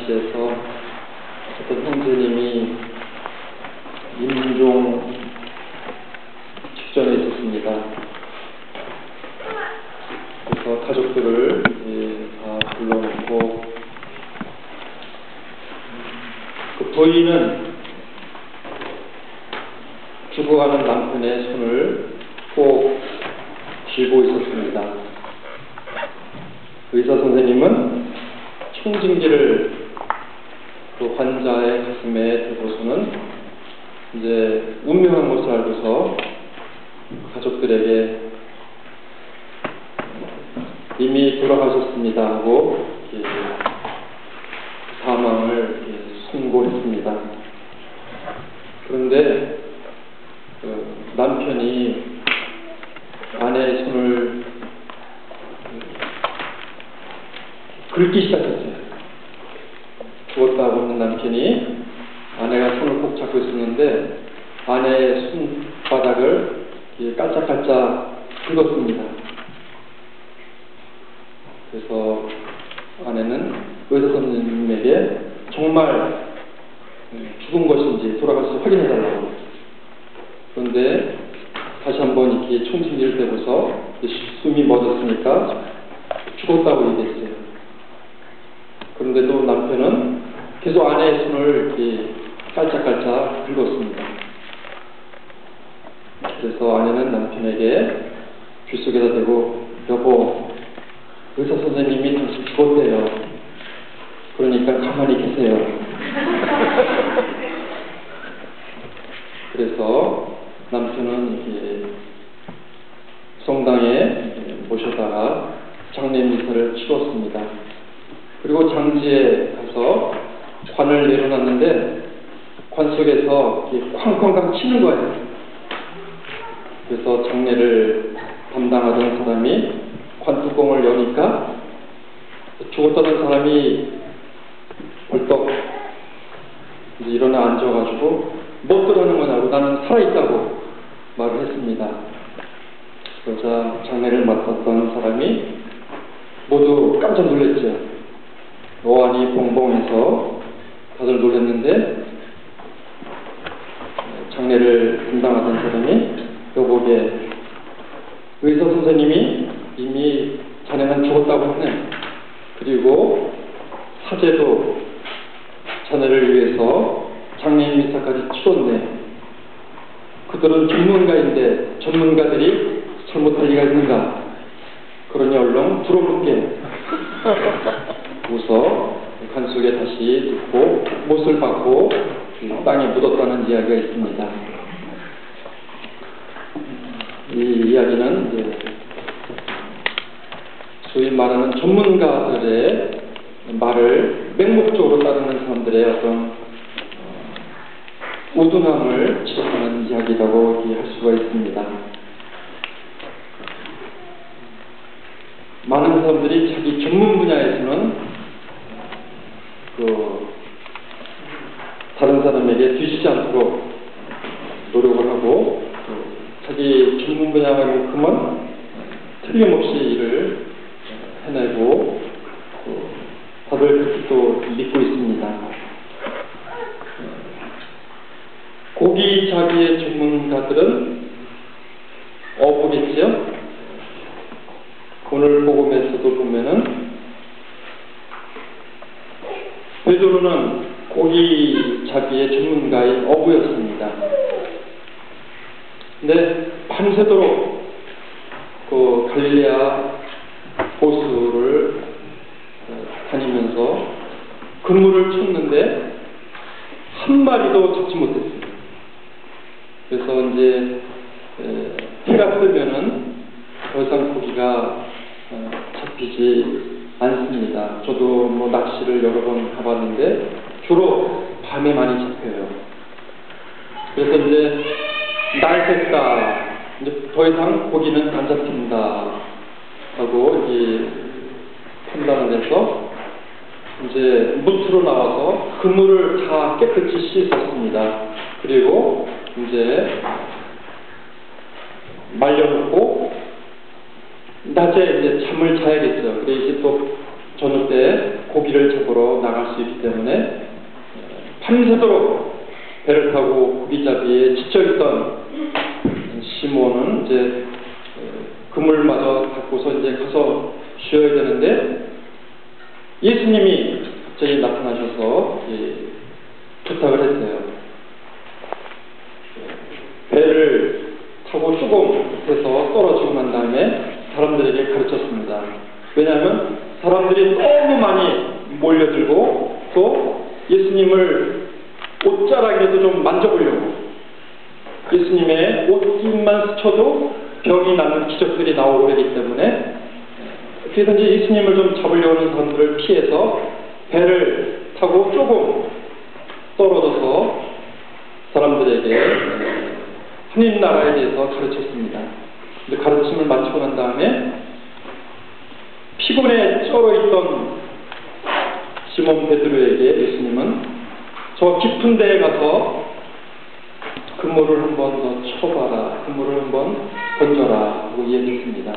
대전시에서 어떤 형제님이 임종 직전에 있었습니다. 그래서 가족들을 다 불러놓고 그 부인은 죽어가는 남편의 손을 꼭 쥐고 있었습니다. 의사 선생님은 청진기를 그 환자의 가슴에 대고서는 이제 운명한 것을 알고서 가족들에게 이미 돌아가셨습니다 하고 사망을 선고했습니다. 그런데 남편이 아내의 손을 긁기 시작했어요. 죽었다고 하는 남편이 아내가 손을 꼭 잡고 있었는데 아내의 손바닥을 깔짝깔짝 긁었습니다. 그래서 아내는 의사 선생님에게 정말 죽은 것인지 돌아가서 확인해달라고. 그런데 다시 한번 이렇게 총진기를 대고서 숨이 멎었으니까 죽었다고 얘기했어요. 그런데도 남편은 계속 아내의 손을 이렇게 깔짝깔짝 긁었습니다. 그래서 아내는 남편에게 귓속에다 대고, 여보, 의사 선생님이 당신 죽었대요. 그러니까 가만히 계세요. 그래서 남편은 이렇게 성당에 모셔다가 장례 미사를 치렀습니다. 그리고 장지에 가서 관을 내려놨는데 관 속에서 쾅쾅쾅 치는 거예요. 그래서 장례를 담당하던 사람이 관 뚜껑을 여니까 죽었다는 사람이 벌떡 이제 일어나 앉아가지고 뭐 그러는 거냐고, 나는 살아있다고 말을 했습니다. 그러자 장례를 맡았던 사람이 모두 깜짝 놀랐죠. 어안이 벙벙해서 다들 놀랐는데 장례를 담당하던 사람이 여보게, 의사 선생님이 이미 자네는 죽었다고 하네. 그리고 사제도 자네를 위해서 장례 미사까지 치렀네. 그들은 전문가인데 전문가들이 잘못할 리가 있는가? 그러니 얼른 들어볼게. 웃어 관 속에 다시 넣고 못을 받고 땅에 묻었다는 이야기가 있습니다. 이 이야기는 이제 소위 말하는 전문가들의 말을 맹목적으로 따르는 사람들의 어떤 우둔함을 지적하는 이야기라고 할 수가 있습니다. 많은 사람들이 자기 전문 분야에서는 다른 사람에게 뒤지지 않도록 노력을 하고 자기 전문 분야만큼은 틀림없이 일을 해내고 다들 그렇게 또 믿고 있습니다. 고기 자기의 전문가들은 어부겠지요? 오늘 복음에서도 보면은 베드로는 고기 자기의 전문가인 어부였습니다. 근데 밤새도록 그 갈릴레아 호수를 다니면서 그물을 쳤는데 한 마리도 잡지 못했습니다. 그래서 이제 해가 뜨면은 더 이상 고기가 잡히지 않습니다. 저도 뭐 낚시를 여러 번 가봤는데 주로 밤에 많이 잡혀요. 그래서 이제 날 샜다, 이제 더 이상 고기는 안 잡힌다 하고 이 판단을 해서 이제 무트로 나와서 그물을 다 깨끗이 씻었습니다. 그리고 이제 말려놓고 낮에 이제 잠을 자야겠죠. 그래 이제 또 저녁 때 고기를 잡으러 나갈 수 있기 때문에 밤새도록 배를 타고 고기잡이에 지쳐있던 시몬은 이제 그물마저 닫고서 이제 가서 쉬어야 되는데 예수님이 갑자기 나타나셔서 부탁을 했어요. 배를 타고 조금 해서 떨어지고 난 다음에 사람들에게 가르쳤습니다. 왜냐하면 사람들이 너무 많이 몰려들고 또 예수님을 옷자락에도 좀 만져보려고 예수님의 옷깃만 스쳐도 병이 나는 기적들이 나오고 그러기 때문에 어떻게든지 예수님을 좀 잡으려고 하는 사람들을 피해서 배를 타고 조금 떨어져서 사람들에게 하나님 나라에 대해서 가르쳤습니다. 근데 가르침을 마치고 난 다음에 피곤에 쩔어있던 시몬 베드로에게 예수님은 저 깊은 데에 가서 그물을 한번 더 쳐봐라, 그물을 한번 던져라 하고 이야기했습니다.